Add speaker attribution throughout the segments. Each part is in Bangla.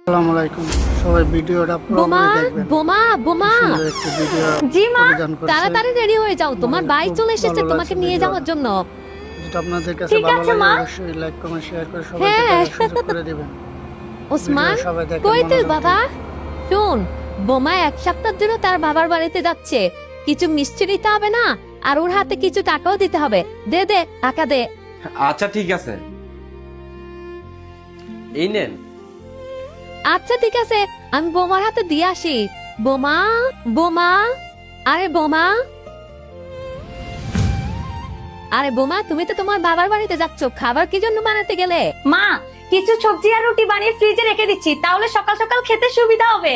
Speaker 1: আসসালামু আলাইকুম সবাই ভিডিওটা পুরোপুরি দেখবেন।
Speaker 2: বোমা বোমা
Speaker 1: সুন্দর একটি ভিডিও
Speaker 2: জি মা,
Speaker 1: প্রদান করছে।
Speaker 2: তাড়াতাড়ি রেডি হয়ে যাও, তোমার ভাই চলে এসেছে তোমাকে নিয়ে যাওয়ার জন্য।
Speaker 1: যেটা আপনাদের কাছে
Speaker 2: ঠিক
Speaker 1: ভালো
Speaker 2: আছে,
Speaker 1: লাগে
Speaker 2: মা।
Speaker 1: অবশ্যই লাইক কমেন্ট শেয়ার করে সবাইকে
Speaker 2: হ্যাঁ।
Speaker 1: দেখার সুযোগ করে দিবেন।
Speaker 2: ওসমান,
Speaker 1: ভিডিও সবাই দেখেন
Speaker 2: কই তুই
Speaker 1: মনোযোগ
Speaker 2: বাবা?
Speaker 1: দিয়ে।
Speaker 2: শুন, বোমা 1 সপ্তাহের জন্য তার বাবার বাড়িতে যাচ্ছে, কিছু মিষ্টি দিতে হবে না, আর ওর হাতে কিছু টাকাও দিতে হবে। দে দে টাকা দে।
Speaker 3: আচ্ছা ঠিক আছে, এই নেন।
Speaker 2: আচ্ছা ঠিক আছে, আমি বোমার হাতে দিয়ে আসি। বোমা বোমা, আরে বোমা, আরে বোমা, তুমি তো তোমার বাবার বাড়িতে যাচ্ছ, খাবার কি জন্য বানাতে গেলে?
Speaker 4: মা, কিছু সবজি আর রুটি বানিয়ে ফ্রিজে রেখে দিচ্ছি, তাহলে সকাল সকাল খেতে সুবিধা হবে।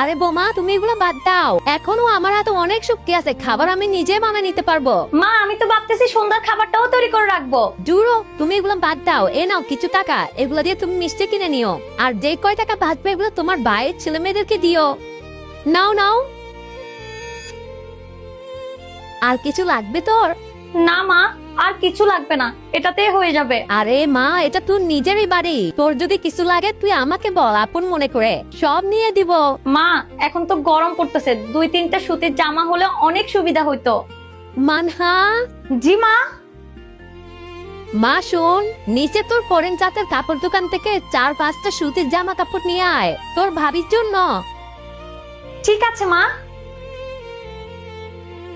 Speaker 2: আরে বোমা, তুমি এগুলো বাদ দাও, এখনো আমার হাতে অনেক শক্তি আছে, খাবার আমি নিজে বানিয়ে নিতে পারবো।
Speaker 4: মা, আমি তো ভাবতেছি সন্ধ্যার খাবারটাও তৈরি করে রাখবো।
Speaker 2: জুড়ো, তুমি এগুলো বাদ দাও, এ নাও কিছু টাকা, এগুলো দিয়ে তুমি মিষ্টি কিনে নিও, আর যে কয় টাকা বাঁচবে এগুলো তোমার ভাইয়ের ছেলে মেয়েদেরকে দিও। নাও নাও। আর কিছু লাগবে তোর?
Speaker 4: না মা, আর কিছু লাগবে না, এটাতেই হয়ে যাবে।
Speaker 2: আরে মা, এটা তোর নিজেরই বাড়ি, তোর যদি কিছু লাগে তুই আমাকে বল, আপন মনে করে সব নিয়ে দিব।
Speaker 4: মা, এখন তো গরম পড়তেছে, 2-3টা সুতির জামা হলে অনেক সুবিধা হইতো।
Speaker 2: মানহা,
Speaker 4: জি মা।
Speaker 2: মা শোন, নিচে তোর পরেন জাতের কাপড় দোকান থেকে 4-5টা সুতির জামা কাপড় নিয়ে আয় তোর ভাবির জন্য।
Speaker 4: ঠিক আছে মা।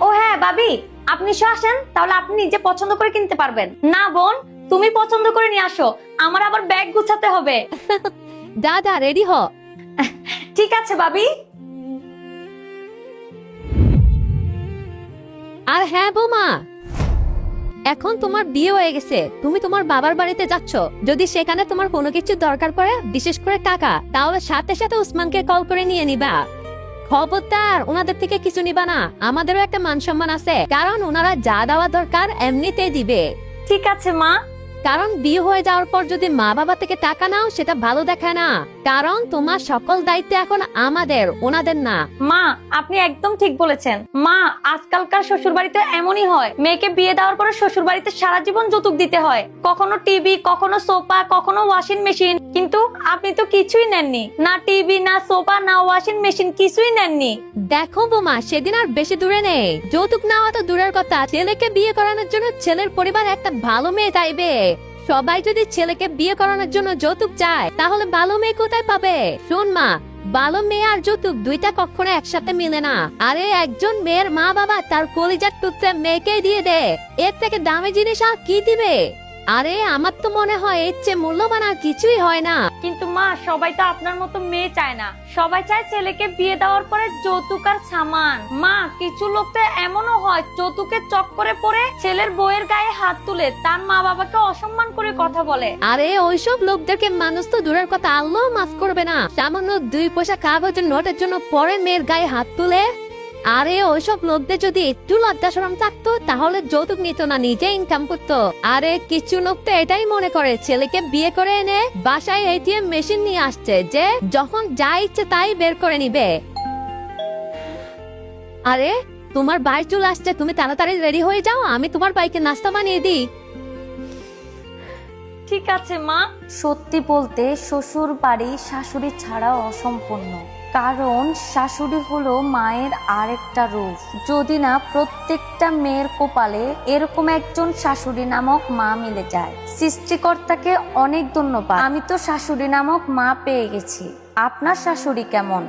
Speaker 4: ও হ্যাঁ ভাবি, আপনি আসেন, তাহলে আপনি নিজে পছন্দ করে কিনতে পারবেন। না বোন, তুমি পছন্দ করে নিয়ে আসো, আমার আবার ব্যাগ গুছাতে হবে।
Speaker 2: দাদা রেডি হ।
Speaker 4: ঠিক আছে ভাবি।
Speaker 2: আর হ্যাঁ বোমা, এখন তোমার বিয়ে হয়ে গেছে, তুমি তোমার বাবার বাড়িতে যাচ্ছ, যদি সেখানে তোমার কোনো কিছু দরকার পড়ে, বিশেষ করে টাকা, তাহলে সাথে সাথে উসমানকে কল করে নিয়ে নিবা। খবরদার ওনাদের থেকে কিছু নিবা না, আমাদেরও একটা মান সম্মান আছে, কারণ ওনারা যা দেওয়া দরকার এমনিতে দিবে।
Speaker 4: ঠিক আছে মা।
Speaker 2: কারণ বিয়ে হয়ে যাওয়ার পর যদি মা বাবা থেকে টাকা নাও, সেটা ভালো দেখায় না, কারণ তোমার সকল দায়িত্ব এখন আমাদের, ওনাদের না।
Speaker 4: মা, আপনি একদম ঠিক বলেছেন। মা, আজকালকার শ্বশুর বাড়িতে এমনই হয়, মেয়েকে বিয়ে দেওয়ার পরে শ্বশুর বাড়িতে সারা জীবন যৌতুক দিতে হয়, কখনো টিভি, কখনো সোফা, কখনো ওয়াশিং মেশিন। কিন্তু আপনি তো কিছুই নেননি, না টিভি, না সোফা, না ওয়াশিং মেশিন, কিছুই নেননি।
Speaker 2: দেখো বোমা, সেদিন আর বেশি দূরে নেই, যৌতুক নেওয়া তো দূরের কথা, ছেলেকে বিয়ে করানোর জন্য ছেলের পরিবার একটা ভালো মেয়ে চাইবে। সবাই যদি ছেলেকে বিয়ে করানোর জন্য যৌতুক চায়, তাহলে ভালো মেয়ে কোথায় পাবে? শোন মা, ভালো মেয়ে আর যৌতুক দুইটা কখনো একসাথে মিলে না। আরে একজন মেয়ের মা বাবা তার কলিজার টুকরা মেয়েকে দিয়ে দে, এর থেকে দামি জিনিস আর কি দিবে? আরে আমার তো মনে হয় এর চেয়ে মূল্যবান আর কিছুই হয় না।
Speaker 4: কিন্তু মা, সবাই তো আপনার মতো মেয়ে চায় না, সবাই চায় ছেলেকে বিয়ে দেওয়ার পরে যৌতুক আর সামান। মা, কিছু লোক তো এমনও হয়, যৌতুকের চক্করে পড়ে ছেলের বউয়ের গায়ে হাত তুলে তার মা বাবাকে অসম্মান করে কথা বলে।
Speaker 2: আরে ওইসব লোকদেরকে মানুষ তো দূরের কথা আল্লাহ মাফ করবে না, সামান্য 2 পয়সা কাগজের নোটের জন্য পরে মেয়ের গায়ে হাত তুলে। আরে ওইসব লোকদের যদি একটু লজ্জা শরম থাকতো, তাহলে যৌতুক নিত না, নিজে ইনকাম করতো। আরে কিছু লোক তো এটাই মনে করে ছেলেকে বিয়ে করে এনে বাসায় এটিএম মেশিন নিয়ে আসছে, যে যখন যা ইচ্ছে তাই বের করে নিবে। আরে তোমার ভাই চলে আসছে, তুমি তাড়াতাড়ি রেডি হয়ে যাও, আমি তোমার ভাইকে নাস্তা বানিয়ে দিই।
Speaker 4: ঠিক আছে মা। সত্যি বলতে শ্বশুর বাড়ি শাশুড়ি ছাড়া অসম্পূর্ণ, কারণ শাশুড়ি হলো মায়ের আরেকটা রূপ। যদি না প্রত্যেকটা মেয়ের কপালে এরকম একজন শাশুড়ি নামক মা মিলে যায়। সৃষ্টিকর্তাকে অনেক ধন্যবাদ, আমি তো শাশুড়ি নামক মা পেয়ে গেছি। আপনার শাশুড়ি কেমন?